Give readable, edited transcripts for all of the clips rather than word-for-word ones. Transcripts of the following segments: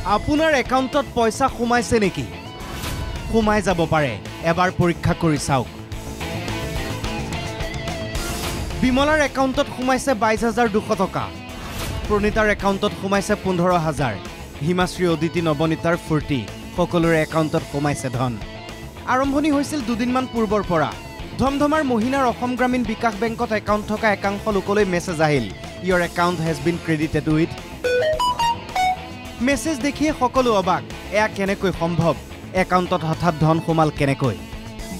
আপোনাৰ একাউণ্টত পইচা সোমাইছে নেকি? সোমাই যাব পাৰে, এবাৰ পৰীক্ষা কৰি চাওক। বিমলাৰ একাউণ্টত সোমাইছে 22,200 টকা। প্ৰণীতাৰ একাউণ্টত সোমাইছে 15,000। হিমাশ্ৰী, অদিতি, নৱনীতাৰ ফূৰ্তি, সকলোৰে একাউণ্টত সোমাইছে ধন। আৰম্ভণি হৈছিল দুদিনমান পূৰ্বৰ পৰা। ধমধমাৰ মহিনাৰ অসম গ্ৰামীণ বিকাশ বেংকত একাউণ্ট থকা একাংশ লোকলৈ মেছেজ আহিল, your account has been credited with. Message দেখিয়ে সকলো অবাক, এয়া কেনেকৈ সম্ভৱ? একাউণ্টত হঠাৎ ধন সোমাল কেনেকৈ?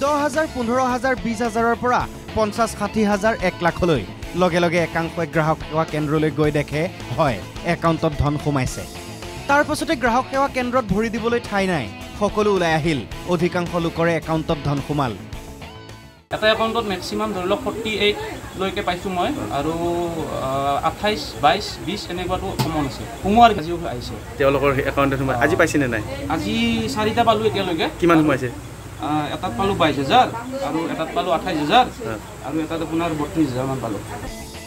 10,000, 15,000, 20,000ৰ পৰা 50,000, 60,000, 1 লাখলৈ। লগে লগে একাংশই গ্ৰাহক সেৱা কেন্দ্ৰলৈ গৈ দেখে, হয়, একাউণ্টত ধন সোমাইছে। তাৰ পাছতে গ্ৰাহক সেৱা কেন্দ্ৰত ভৰি দিবলৈ ঠাই নাই, সকলো ওলাই আহিল। অধিকাংশ লোকৰে একাউণ্টত ধন সোমাল। এটা একাউণ্টত মেক্সিমাম ধৰি লওক 48 লৈকে পাইছোঁ মই, আৰু 28, 22, 20 এনেকুৱাটো কমন আছে। সোমোৱাৰ আজিও আহিছে তেওঁলোকৰ একাউণ্টত সোমাই। আজি পাইছেনে নাই? আজি 4টা পালোঁ এতিয়ালৈকে। কিমান সোমাইছে? এটাত পালোঁ 22,000, আৰু এটাত পালোঁ 28,000, আৰু এটাত আপোনাৰ 32,000 মান পালোঁ।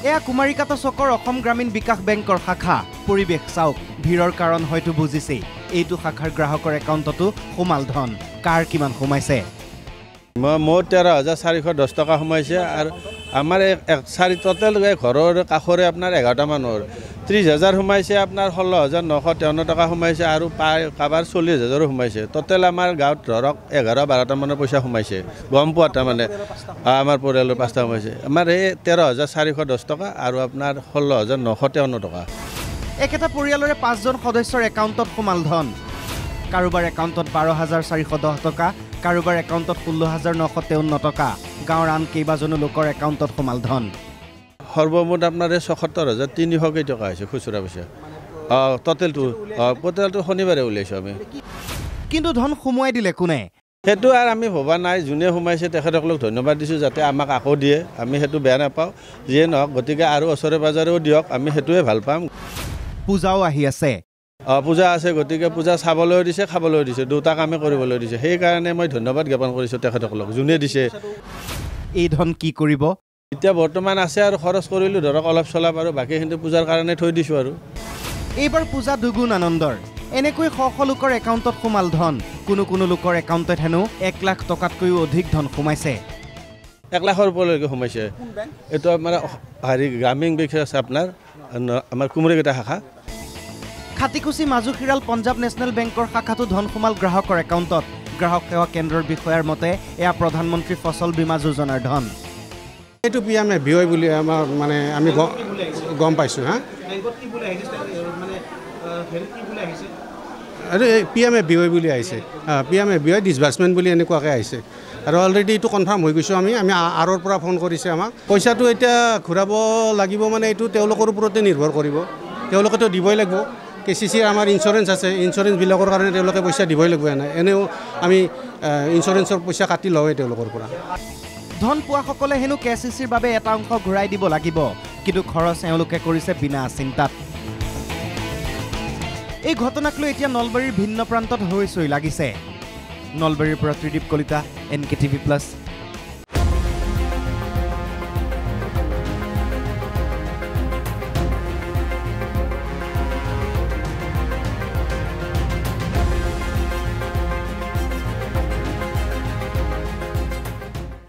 এয়া কুমাৰিকাটা চকৰ অসম গ্ৰামীণ বিকাশ বেংকৰ শাখা। পৰিৱেশ চাওক, ভিৰৰ কাৰণ হয়তো বুজিছেই, এইটো শাখাৰ গ্ৰাহকৰ একাউণ্টতো সোমাল ধন। কাৰ কিমান সোমাইছে? মোৰ 13,410 টকা সোমাইছে, আৰু আমাৰ ট'টেল ঘৰৰ কাষৰে আপোনাৰ 11টা মানুহৰ 30,000 সোমাইছে, আপোনাৰ 16,953 টকা সোমাইছে, আৰু কাৰোবাৰ 40,000 সোমাইছে। ট'টেল আমাৰ গাঁৱত ধৰক 11-12টা মানৰ পইচা সোমাইছে, গম পোৱা তাৰমানে আমাৰ পৰিয়ালৰ 5টা সোমাইছে। আমাৰ এই 13,410 টকা আৰু আপোনাৰ 16,953 টকা। একেটা পৰিয়ালৰে 5জন সদস্যৰ একাউণ্টত সোমাল ধন। কাৰোবাৰ একাউণ্টত 12,410 টকা, কাৰোবাৰ একাউণ্টত 16,953 টকা। গাঁৱৰ আন কেইবাজনো লোকৰ একাউণ্টত সোমাল ধন। সৰ্বমুঠ আপোনাৰ 76,300 কেই টকা হৈছে খুচুৰা পইচা। ট'টেলটো শনিবাৰে উলিয়াইছোঁ আমি। কিন্তু ধন সোমোৱাই দিলে কোনে? সেইটো আৰু আমি ভবা নাই। যোনে সোমাইছে তেখেতসকলক ধন্যবাদ দিছোঁ, যাতে আমাক আকৌ দিয়ে। আমি সেইটো বেয়া নাপাওঁ, যিয়ে নহওক। গতিকে আৰু ওচৰে পাজৰেও দিয়ক, আমি সেইটোৱে ভাল পাম। পূজাও আহি আছে। পূজা আছে, গতিকে পূজা চাবলৈও দিছে, খাবলৈও দিছে, দুটা কামে কৰিবলৈ দিছে। সেইকাৰণে মই ধন্যবাদ জ্ঞাপন কৰিছোঁ তেখেতসকলক, যোনে দিছে। এই ধন কি কৰিব? এতিয়া বৰ্তমান আছে আৰু খৰচ কৰিলোঁ ধৰক অলপ চলপ, আৰু বাকীখিনি পূজাৰ কাৰণে থৈ দিছোঁ। আৰু এইবাৰ পূজা দুগুণ আনন্দৰ। এনেকৈ শ শ লোকৰ একাউণ্টত সোমাল ধন। কোনো লোকৰ একাউণ্টত হেনো 1 লাখ টকাতকৈও অধিক ধন সোমাইছে। 1 লাখৰ ওপৰলৈকে সোমাইছে। এইটো আমাৰ গ্ৰামীণ বিকাশ আছে, আপোনাৰ আমাৰ কুমৰীকেইটা শাখা। খাটিকুচি মাজুখিৰাল পঞ্জাৱ নেশ্যনেল বেংকৰ শাখাতো ধন সোমাল গ্ৰাহকৰ একাউণ্টত। গ্ৰাহক সেৱা কেন্দ্ৰৰ বিষয়াৰ মতে এয়া প্ৰধানমন্ত্ৰী ফচল বীমা যোজনাৰ ধন। এইটো PMAY বুলি আমাৰ মানে আমি গম পাইছোঁ। আৰু এই PMAY বুলি আহিছে, PMAY ডিছবাৰ্চমেণ্ট বুলি এনেকুৱাকৈ আহিছে। আৰু অলৰেডি এইটো কনফাৰ্ম হৈ গৈছোঁ। আমি আৰৰ পৰা ফোন কৰিছে আমাক। পইচাটো এতিয়া ঘূৰাব লাগিব, মানে এইটো তেওঁলোকৰ ওপৰতে নিৰ্ভৰ কৰিব। তেওঁলোকেতো দিবই লাগিব। KCC আমাৰ ইঞ্চুৰেঞ্চ আছে, ইঞ্চুৰেঞ্চবিলাকৰ কাৰণে তেওঁলোকে পইচা দিবই লাগিব। এনেও আমি ইঞ্চুৰেঞ্চৰ পইচা কাটি লওঁৱেই তেওঁলোকৰ পৰা। ধন পোৱাসকলে হেনো KCCৰ বাবে এটা অংশ ঘূৰাই দিব লাগিব, কিন্তু খৰচ এওঁলোকে কৰিছে বিনা চিন্তাত। এই ঘটনাক লৈ এতিয়া নলবাৰীৰ ভিন্ন প্ৰান্তত হৈ চৈ লাগিছে। নলবাৰীৰ পৰা ত্ৰিদীপ কলিতা, NKTV+।